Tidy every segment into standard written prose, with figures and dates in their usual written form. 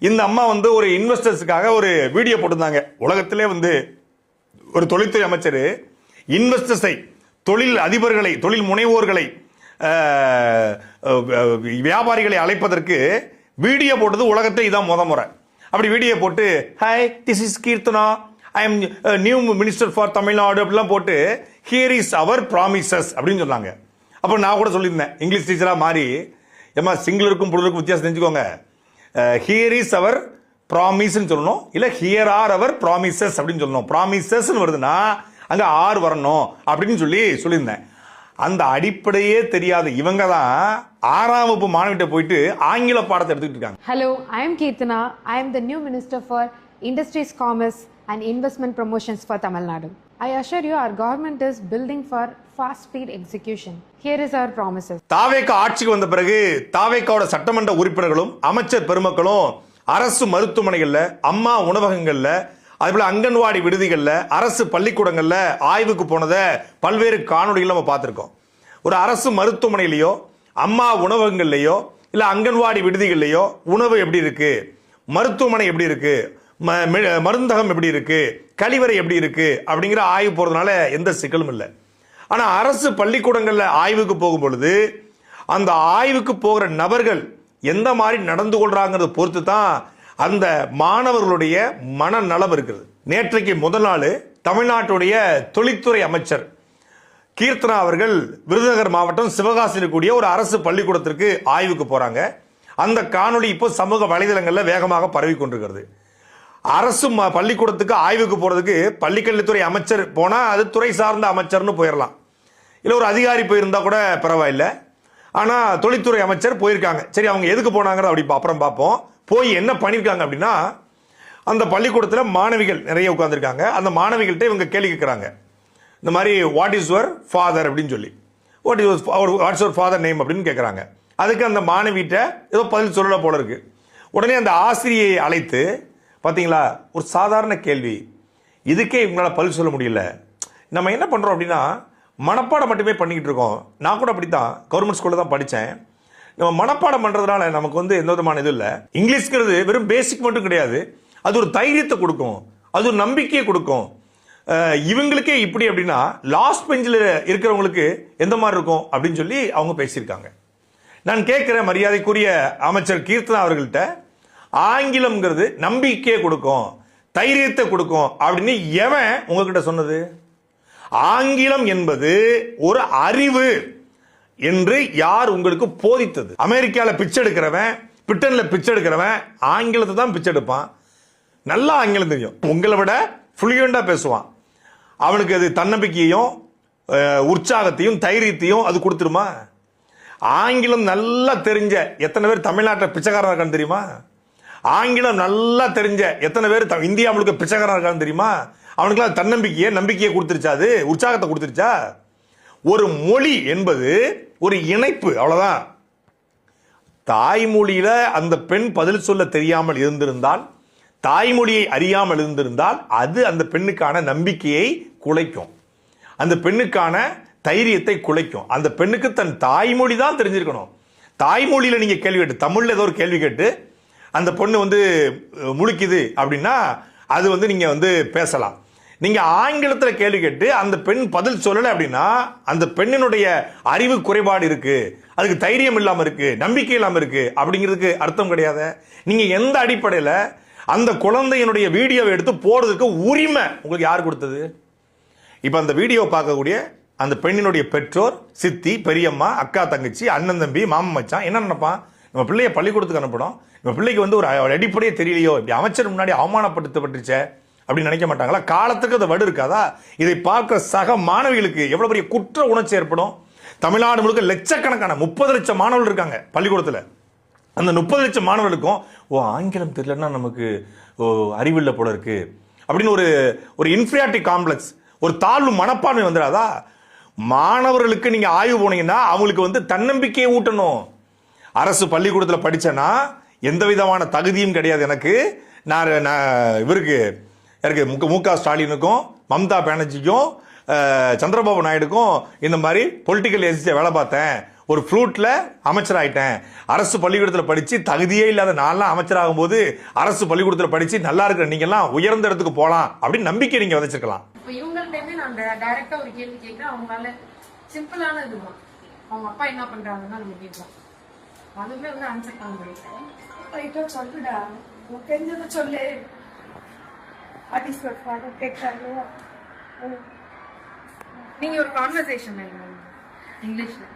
இந்த அம்மா வந்து ஒரு இன்வெஸ்டர்ஸுக்காக ஒரு வீடியோ போட்டிருந்தாங்க. உலகத்திலே வந்து ஒரு தொழில்துறை அமைச்சர் இன்வெஸ்டர்ஸை, தொழில் அதிபர்களை, தொழில் முனைவோர்களை, வியாபாரிகளை அழைப்பதற்கு வீடியோ போட்டது உலகத்தை இதான் முறை. அப்படி வீடியோ போட்டு hi this is Keerthana, I am new minister for Tamil Nadu அப்படிலாம் போட்டு ஹியர் இஸ் அவர் ப்ராமிசஸ் அப்படின்னு சொன்னாங்க. அப்போ நான் கூட சொல்லியிருந்தேன் இங்கிலீஷ் டீச்சராக மாறி, ஏமா சிங்கிளருக்கும் புலருக்கும் வித்தியாசம் தெரிஞ்சுக்கோங்க. ஹியர் இஸ் அவர் ப்ராமிஸ்ன்னு சொல்லணும், இல்லை ஹியர் ஆர் அவர் ப்ராமிசஸ் அப்படின்னு சொல்லணும். ப்ராமிசஸ்ன்னு வருதுன்னா அங்கே ஆர் வரணும் அப்படின்னு சொல்லியிருந்தேன். அந்த அடிப்படையே தெரியாத இவங்க தான் 6ஆம் வகுப்பு மாணவிட்ட போயிட்டு ஆங்கில பாடத்தை எடுத்துக்கிட்டு இருக்காங்க. Hello, I am Keerthana. I am the new Minister for Industries, Commerce and Investment Promotions for Tamil Nadu. I assure you our government is building for fast speed execution. Here is our promises. தாவேகா ஆட்சிக்கு வந்த பிறகு தாவேகாவோட சட்டமன்ற உறுப்பினர்களும் அமைச்சர் பெருமக்களும் அரசு மருத்துவமனைகள்ல, அம்மா உணவகங்கள்ல, அதுபோல அங்கன்வாடி விடுதிகள்ல, அரசு பள்ளிக்கூடங்கள்ல ஆய்வுக்கு போனதை பல்வேறு காணொலிகள் நம்ம பார்த்திருக்கோம். ஒரு அரசு மருத்துவமனையிலேயோ, அம்மா உணவகங்கள்லையோ, இல்ல அங்கன்வாடி விடுதிகள்லையோ உணவு எப்படி இருக்கு, மருத்துவமனை எப்படி இருக்கு, மருந்தகம் எப்படி இருக்கு, கழிவறை எப்படி இருக்கு அப்படிங்கிற ஆய்வு போறதுனால எந்த சிக்கலும் இல்லை. ஆனா அரசு பள்ளிக்கூடங்கள்ல ஆய்வுக்கு போகும் பொழுது அந்த ஆய்வுக்கு போகிற நபர்கள் எந்த மாதிரி நடந்து கொள்றாங்கிறத பொறுத்து தான் அந்த மாணவர்களுடைய மனநலம் இருக்குது. நேற்றைக்கு முதல் நாள் தமிழ்நாட்டுடைய தொழில்துறை அமைச்சர் கீர்த்தனா அவர்கள் விருதுநகர் மாவட்டம் சிவகாசியில் கூடிய ஒரு அரசு பள்ளிக்கூடத்திற்கு ஆய்வுக்கு போறாங்க. அந்த காணொளி இப்போ சமூக வலைதளங்களில் வேகமாக பரவி கொண்டிருக்கிறது. அரசு பள்ளிக்கூடத்துக்கு ஆய்வுக்கு போறதுக்கு பள்ளிக்கல்வித்துறை அமைச்சர் போனா அது துறை சார்ந்த அமைச்சர்னு போயிடலாம், இல்லை ஒரு அதிகாரி போயிருந்தா கூட பரவாயில்லை. ஆனா தொழில்துறை அமைச்சர் போயிருக்காங்க. சரி, அவங்க எதுக்கு போனாங்கிறத அப்படி அப்புறம் பார்ப்போம். போய் என்ன பண்ணியிருக்காங்க அப்படின்னா, அந்த பள்ளிக்கூடத்தில் மாணவிகள் நிறைய உட்காந்துருக்காங்க. அந்த மாணவிகள்கிட்ட இவங்க கேள்வி கேட்குறாங்க. இந்த மாதிரி வாட் இஸ் யுவர் ஃபாதர் அப்படின்னு சொல்லி, வாட்ஸ் யுவர் ஃபாதர் நேம் அப்படின்னு கேட்குறாங்க. அதுக்கு அந்த மாணவிகிட்ட ஏதோ பதில் சொல்லல போல இருக்கு. உடனே அந்த ஆசிரியை அழைத்து, பார்த்தீங்களா ஒரு சாதாரண கேள்வி, இதுக்கே இவங்களால பதில் சொல்ல முடியல. நம்ம என்ன பண்ணுறோம் அப்படின்னா மனப்பாடம் மட்டுமே பண்ணிக்கிட்டு இருக்கோம். நான் கூட அப்படித்தான் கவர்மெண்ட் ஸ்கூலில் தான் படித்தேன். நம்ம மனப்பாடம் பண்ணுறதுனால நமக்கு வந்து எந்த விதமான இது இல்லை. இங்கிலீஷ்ங்கிறது வெறும் பேசிக் மட்டும் கிடையாது, அது ஒரு தைரியத்தை கொடுக்கும், அது ஒரு நம்பிக்கையை கொடுக்கும். இவங்களுக்கே இப்படி அப்படின்னா லாஸ்ட் பெஞ்சில் இருக்கிறவங்களுக்கு எந்த மாதிரி இருக்கும் அப்படின்னு சொல்லி அவங்க பேசியிருக்காங்க. நான் கேட்கிற மரியாதைக்குரிய அமைச்சர் கீர்த்தனா அவர்கள்ட்ட, ஆங்கிலம்ங்கிறது நம்பிக்கையை கொடுக்கும், தைரியத்தை கொடுக்கும் அப்படின்னு எவன் உங்ககிட்ட சொன்னது? ஆங்கிலம் என்பது ஒரு அறிவு என்று யார் உங்களுக்கு போதித்தது? அமெரிக்காவில் பிச்சை எடுக்கிறவன், பிரிட்டன்ல பிச்சை எடுக்கிறவன் ஆங்கிலத்தை தான் பிச்சை எடுப்பான். நல்லா ஆங்கிலம் தெரியும், உங்களை விட ஃப்ளூயண்டா பேசுவான். அவனுக்கு அது தன்னம்பிக்கையும் உற்சாகத்தையும் தைரியத்தையும் அது கொடுத்துருமா? ஆங்கிலம் நல்லா தெரிஞ்ச எத்தனை பேர் தமிழ்நாட்டில் பிச்சைக்காரன் இருக்கான்னு தெரியுமா? ஆங்கிலம் நல்லா தெரிஞ்ச எத்தனை பேர் இந்தியா முழுக்க பிச்சைக்காரன் இருக்கான்னு தெரியுமா? அவனுக்குலாம் தன்னம்பிக்கையை, நம்பிக்கையை கொடுத்துருச்சா? அது உற்சாகத்தை கொடுத்துருச்சா? ஒரு மொழி என்பது ஒரு இணைப்பு, அவ்வளவுதான். தாய்மொழியில அந்த பெண் பதில் சொல்ல தெரியாமல் இருந்திருந்தால், தாய்மொழியை அறியாமல் இருந்திருந்தால் அது அந்த பெண்ணுக்கான நம்பிக்கையை குலைக்கும், அந்த பெண்ணுக்கான தைரியத்தை குலைக்கும். அந்த பெண்ணுக்கு தன் தாய்மொழி தான் தெரிஞ்சிருக்கணும். தாய்மொழியில நீங்க கேள்வி கேட்டு, தமிழ்ல ஏதோ ஒரு கேள்வி கேட்டு அந்த பொண்ணு வந்து முழிக்குது அப்படின்னா அது வந்து நீங்க வந்து பேசலாம். நீங்க ஆங்கிலத்தில் கேள்வி கேட்டு அந்த பெண் பதில் சொல்லல அப்படின்னா அந்த பெண்ணினுடைய அறிவு குறைபாடு இருக்கு, அதுக்கு தைரியம் இல்லாம இருக்கு, நம்பிக்கை இல்லாம இருக்கு அப்படிங்கிறதுக்கு அர்த்தம் கிடையாது. நீங்க எந்த அடிப்படையில் அந்த குழந்தையினுடைய வீடியோவை எடுத்து போடுறதுக்கு உரிமை உங்களுக்கு யார் கொடுத்தது? இப்ப அந்த வீடியோ பார்க்கக்கூடிய அந்த பெண்ணினுடைய பெற்றோர், சித்தி, பெரியம்மா, அக்கா, தங்கச்சி, அண்ணன், தம்பி, மாமன், மச்சான் என்ன நினைப்பான்? நம்ம பிள்ளைய பள்ளிக்கூடத்துக்கு அனுப்பணும், நம்ம பிள்ளைக்கு வந்து ஒரு அடிப்படையே தெரியலையோ, இப்படி அமைச்சர் முன்னாடி அவமானப்படுத்தப்பட்டுச்சே அப்படின்னு நினைக்க மாட்டாங்களா? காலத்துக்கு அந்த வடு இருக்காதா? இதை பார்க்கிற சக மாணவிகளுக்கு எவ்வளவு பெரிய குற்ற உணர்ச்சி ஏற்படும்? தமிழ்நாடு முழுக்க லட்சக்கணக்கான 30 லட்சம் மாணவர்கள் இருக்காங்க பள்ளிக்கூடத்தில். அந்த 30 லட்சம் மாணவர்களுக்கும் ஆங்கிலம் தெரியலன்னா நமக்கு அறிவில்லை போல இருக்கு அப்படின்னு ஒரு இன்ஃபீரியாரிட்டி காம்ப்ளெக்ஸ், ஒரு தாழ்வு மனப்பான்மை வந்துடாதா? மாணவர்களுக்கு நீங்க ஆய்வு போனீங்கன்னா அவங்களுக்கு வந்து தன்னம்பிக்கையை ஊட்டணும். அரசு பள்ளிக்கூடத்தில் படிச்சேன்னா எந்த விதமான தகுதியும் கிடையாது எனக்கு, நான் இவருக்கு மு.க. ஸ்டாலினுக்கும், மம்தா பானர்ஜிக்கும், சந்திரபாபு நாயுடுக்கும் இந்த மாதிரி பொலிட்டிக்கல் ஏஜென்சியை வேலை பார்த்தேன், ஒரு ஃப்ளூட்ல அமைச்சர் ஆயிட்டேன், அரசு பள்ளிக்கூடத்தில் படிச்சு தகுதியே இல்லாத நான்லாம் அமைச்சர் ஆகும்போது அரசு பள்ளிக்கூடத்தில் படிச்சு நல்லா இருக்கிற நீங்க எல்லாம் உயர்ந்த இடத்துக்கு போலாம் அப்படின்னு நம்பிக்கை நீங்க விதைச்சிருக்கலாம். இப்போ இவங்கள்ட்ட நான் டைரக்டா ஒரு கேள்வி கேட்கிறேன், அவங்களால சிம்பிளான இதுதான், அவங்க அப்பா என்ன பண்றாங்கன்னா நம்ம கேட்கலாம், அதுவுமே வந்து ஆன்சர் பண்ண முடியும். ரைட்டா சொல்லுடா, உனக்கு தெரிஞ்சதை சொல்லு. பாட்டிஸ்பேட் கேட்கறாங்க. நீங்க ஒரு கான்வர்சேஷன் இங்கிலீஷ்ல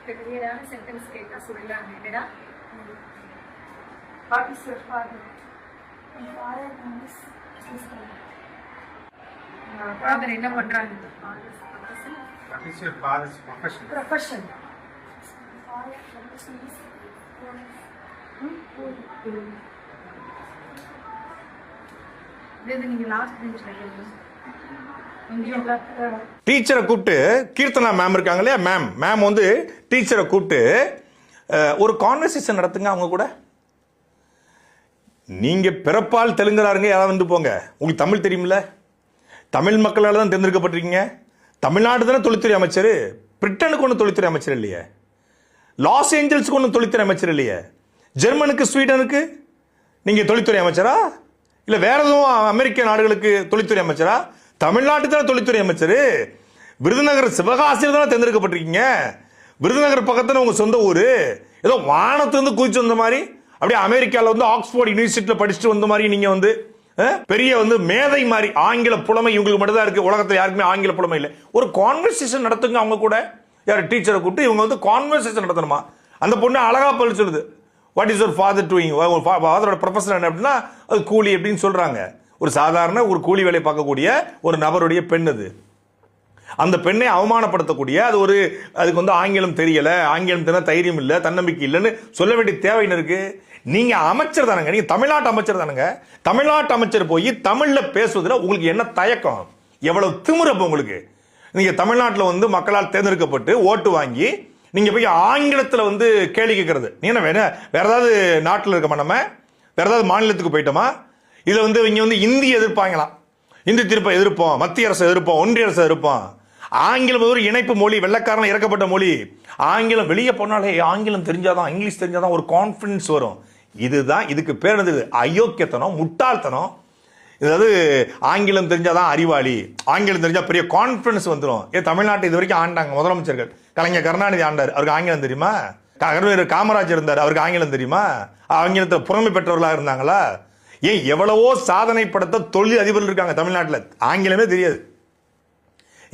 கிளியரான சென்டென்ஸ் கேட்டா சொல்லலாம். என்னடா ஃபாதர் என்ன பண்றாங்க? ப்ரொஃபஷன். நீங்க லாஸ்ட் பெஞ்ச்ல டீச்சரை கூப்பிட்டு, கீர்த்தனா மேம் இருக்காங்க இல்லையா, மேம் வந்து டீச்சரை கூப்பிட்டு ஒரு கான்வர்சேஷன் நடத்துங்க அவங்க கூட. நீங்க பிறப்பால் தெலுங்குறாருங்க, யாராவது வந்து போங்க, உங்களுக்கு தமிழ் தெரியுமில்ல, தமிழ் மக்களால் தான் தேர்ந்தெடுக்கப்பட்டிருக்கீங்க. தமிழ்நாடு தானே தொழில்துறை அமைச்சர், பிரிட்டனுக்கு ஒன்றும் தொழில்துறை அமைச்சர் இல்லையே, லாஸ் ஏஞ்சல்ஸுக்கு ஒன்றும் தொழில்துறை அமைச்சர் இல்லையே, ஜெர்மனுக்கு ஸ்வீடனுக்கு நீங்க தொழில்துறை அமைச்சரா, இல்ல வேற எதுவும் அமெரிக்க நாடுகளுக்கு தொழில்துறை அமைச்சரா? தமிழ்நாட்டு தானே தொழில்துறை அமைச்சர். விருதுநகர் சிவகாசியில் தானே தேர்ந்தெடுக்கப்பட்டிருக்கீங்க. விருதுநகர் பக்கத்துல உங்க சொந்த ஊரு, ஏதோ வானத்திலிருந்து குதிச்சு வந்த மாதிரி, அப்படியே அமெரிக்காவில் வந்து ஆக்ஸ்போர்ட் யூனிவர்சிட்டியில் படிச்சுட்டு வந்த மாதிரி நீங்க வந்து பெரிய வந்து மேதை மாதிரி, ஆங்கில புலமை இவங்களுக்கு மட்டும் தான் இருக்கு, உலகத்தில் யாருக்குமே ஆங்கில புலமை இல்லை. ஒரு கான்வர்சேஷன் நடத்துங்க அவங்க கூட. யார் டீச்சரை கூப்பிட்டு இவங்க வந்து கான்வர்சேஷன் நடத்தணுமா? அந்த பொண்ணு அழகா பதில் சொல்லுது, what is your father doing, ஃபாதரோட ப்ரொஃபஷன் என்ன அப்படின்னா அது கூலி அப்படின்னு சொல்றாங்க. ஒரு சாதாரண ஒரு கூலி வேலை பார்க்கக்கூடிய ஒரு நபருடைய பெண் அது. அந்த பெண்ணை அவமானப்படுத்தக்கூடிய, அது ஒரு அதுக்கு வந்து ஆங்கிலம் தெரியல, ஆங்கிலம் தெரிய தைரியம் இல்லை, தன்னம்பிக்கை இல்லைன்னு சொல்ல வேண்டிய தேவை இருக்கு. நீங்க அமைச்சர் தானங்க, நீங்க தமிழ்நாட்டு அமைச்சர் தானங்க. தமிழ்நாட்டு அமைச்சர் போய் தமிழ்ல பேசுவதில் உங்களுக்கு என்ன தயக்கம், எவ்வளவு திமிரப்பு உங்களுக்கு? நீங்க தமிழ்நாட்டில் வந்து மக்களால் தேர்ந்தெடுக்கப்பட்டு ஓட்டு வாங்கி நீங்க போய் ஆங்கிலத்தில் வந்து கேள்வி கேட்கறது, நீ என்ன வேற ஏதாவது நாட்டில் இருக்கமா, நம்ம வேற ஏதாவது மாநிலத்துக்கு போயிட்டோமா? இதுல வந்து இங்க வந்து இந்தி எதிர்ப்பாங்களாம், இந்தி திருப்ப எதிர்ப்போம், மத்திய அரசு எதிர்ப்போம், ஒன்றிய அரசு எதிர்ப்போம். ஆங்கிலம் ஒரு இணைப்பு மொழி, வெள்ளக்காரன் இறக்கப்பட்ட மொழி. ஆங்கிலம் வெளியே போனாலே ஆங்கிலம் தெரிஞ்சாதான், இங்கிலீஷ் தெரிஞ்சாதான் ஒரு கான்பிடன்ஸ் வரும். இதுதான் இதுக்கு பேர் என்னது? அயோக்கியத்தனம், முட்டாள்தனம். அதாவது ஆங்கிலம் தெரிஞ்சாதான் அறிவாளி, ஆங்கிலம் தெரிஞ்சா பெரிய கான்பிடன்ஸ் வந்துடும். தமிழ்நாட்டை இது வரைக்கும் ஆண்டாங்க முதலமைச்சர்கள். கலைஞர் கருணாநிதி ஆண்டார், அவருக்கு ஆங்கிலம் தெரியுமா? காமராஜர் இருந்தார், அவருக்கு ஆங்கிலம் தெரியுமா? ஆங்கிலத்தை புறமை பெற்றவர்களாக இருந்தாங்களா? ஏன் எவ்வளவோ சாதனை படுத்த தொழில் அதிபர்கள் இருக்காங்க தமிழ்நாட்டில், ஆங்கிலமே தெரியாது.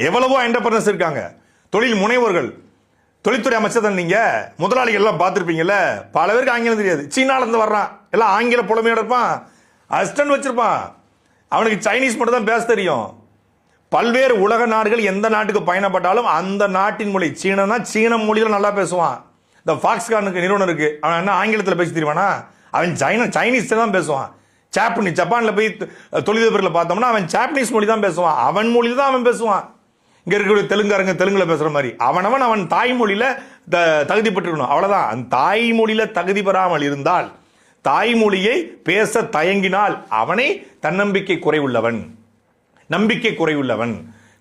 எவ்வளவோ என்டர்பிரனர்ஸ் இருக்காங்க, தொழில் முனைவோர்கள். தொழில்துறை அமைச்சர் தான் நீங்க, முதலாளிகள் எல்லாம் பார்த்துருப்பீங்கல்ல, பல பேருக்கு ஆங்கிலம் தெரியாது. சீனால இருந்து வர்றான், எல்லாம் ஆங்கில புலமையோட இருப்பான், அசிஸ்டன்ட் வச்சிருப்பான், அவனுக்கு சைனீஸ் மட்டும் தான் பேச தெரியும். பல்வேறு உலக நாடுகள் எந்த நாட்டுக்கு பயணப்பட்டாலும் அந்த நாட்டின் மொழி, சீனா சீன மொழியில நல்லா பேசுவான். இந்த ஃபாக்ஸ்கானுக்கு நிறுவனம் இருக்கு, அவன் என்ன ஆங்கிலத்தில் பேச தெரியுவானா? அவன் சைனீஸ் தான் பேசுவான். ஜப்பான்ல போய் தொழிலதிபர்களை பார்த்தோம்னா அவன் ஜாப்பனீஸ் மொழி தான் பேசுவான், அவன் மொழி தான் அவன் பேசுவான். இங்க இருக்கக்கூடிய தெலுங்காரங்க தெலுங்குல பேசுற மாதிரி அவன் தாய்மொழியில தகுதி பெற்றிருக்கணும், அவ்வளவுதான். அந்த தாய்மொழியில தகுதி பெறாமல் இருந்தால், தாய்மொழியை பேச தயங்கினால் அவனை தன்னம்பிக்கை குறைவுள்ளவன், நம்பிக்கை குறைவுள்ளவன்,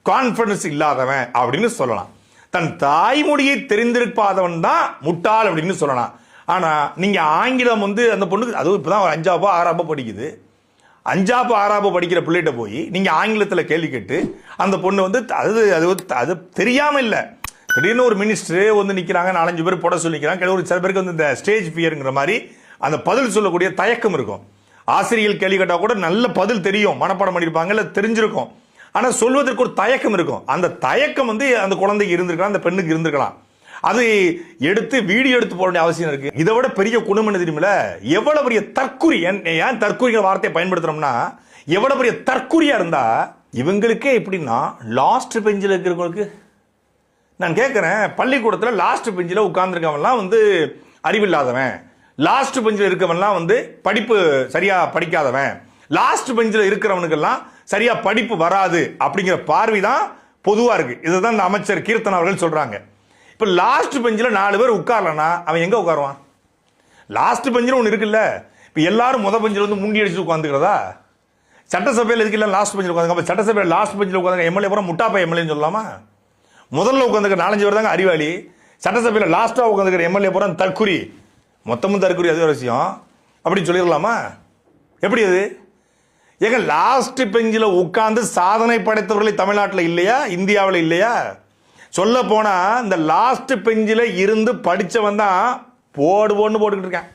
கான்பிடன்ஸ் இல்லாதவன் அப்படின்னு சொல்லலாம். தன் தாய்மொழியை தெரிந்திருப்பாதவன் தான் முட்டாள் அப்படின்னு சொல்லலாம். ஆனா நீங்க ஆங்கிலம் வந்து அந்த பொண்ணுக்கு, அதுவும் இப்பதான் 5ஆம் 6ஆம் படிக்குது, 5ஆம் 6ஆம் படிக்கிற பிள்ளைகிட்ட போய் நீங்க ஆங்கிலத்தில் கேள்வி கேட்டு அந்த பொண்ணு வந்து அது தெரியாம இல்ல, திடீர்னு ஒரு மினிஸ்டர் வந்து நிக்கிறாங்க, 4-5 பேர் போட சொல்லி நிக்கிறாங்க. ஒரு சில பேருக்கு வந்து இந்த ஸ்டேஜ் ஃபியர்ங்கிற மாதிரி அந்த பதில் சொல்லக்கூடிய தயக்கம் இருக்கும். ஆசிரியர்கள் கேள்வி கேட்டா கூட நல்ல பதில் தெரியும், மனப்பாடம் பண்ணிருப்பாங்க, இல்ல தெரிஞ்சிருக்கும். ஆனா சொல்வதற்கு ஒரு தயக்கம் இருக்கும். அந்த தயக்கம் வந்து அந்த குழந்தைக்கு இருந்திருக்கலாம், அந்த பெண்ணுக்கு இருந்திருக்கலாம். அது எடுத்து வீடியோ எடுத்து போட வேண்டிய அவசியம் இருக்கு. இதை விட பெரிய குணம் என்ன தெரியுமில்ல? எவ்வளவு பெரிய தற்குறி, ஏன் தற்குறிங்கிற வார்த்தையை பயன்படுத்துறோம்னா, எவ்வளவு பெரிய தற்குறியா இருந்தா இவங்களுக்கே எப்படின்னா, லாஸ்ட் பெஞ்சில் இருக்கிறவங்களுக்கு நான் கேட்கிறேன், பள்ளிக்கூடத்தில் லாஸ்ட் பெஞ்சில் உட்கார்ந்துருக்கவன்லாம் வந்து அறிவில்லாதவன், லாஸ்ட் பெஞ்சில் இருக்கவன்லாம் வந்து படிப்பு சரியா படிக்காதவன், லாஸ்ட் பெஞ்சில் இருக்கிறவனுக்கெல்லாம் சரியா படிப்பு வராது அப்படிங்கிற பார்வைதான் பொதுவா இருக்கு. இதுதான் இந்த அமைச்சர் கீர்த்தனா அவர்கள் சொல்றாங்க. இப்ப லாஸ்ட் பெஞ்சில் 4 பேர் உட்காரலன்னா அவன் எங்க உட்காருவான்? லாஸ்ட் பெஞ்சில் ஒன்று இருக்குல்ல, இப்ப எல்லாரும் முத பெஞ்சில் வந்து முண்டி அடிச்சு உட்காந்துக்கிறதா? சட்டசபையில் எதுக்கு இல்லை லாஸ்ட் பெஞ்சில் உட்காந்து? அப்போ சட்டசபையில் லாஸ்ட் பெஞ்சில் உட்காந்து எம்எல்ஏ பூரா முட்டாப்பா எம்எல்ஏன்னு சொல்லலாமா? முதல்ல உட்காந்துக்கிற 4-5 பேர் தாங்க அறிவாளி. சட்டசபையில் லாஸ்ட்டாக உட்காந்துக்கிற எம்எல்ஏ பூரா தற்குறி, மொத்தமும் தற்குறி, அது ஒரு விஷயம் அப்படின்னு சொல்லிடலாமா? எப்படி அது? ஏங்க லாஸ்ட் பெஞ்சில் உட்கார்ந்து சாதனை படைத்தவர்களை தமிழ்நாட்டில் இல்லையா, இந்தியாவில் இல்லையா? சொல்ல போனா இந்த லாஸ்ட் பெஞ்சில் இருந்து படிச்சவன் தான் போடுன்னு போட்டுக்கிட்டு இருக்கேன்.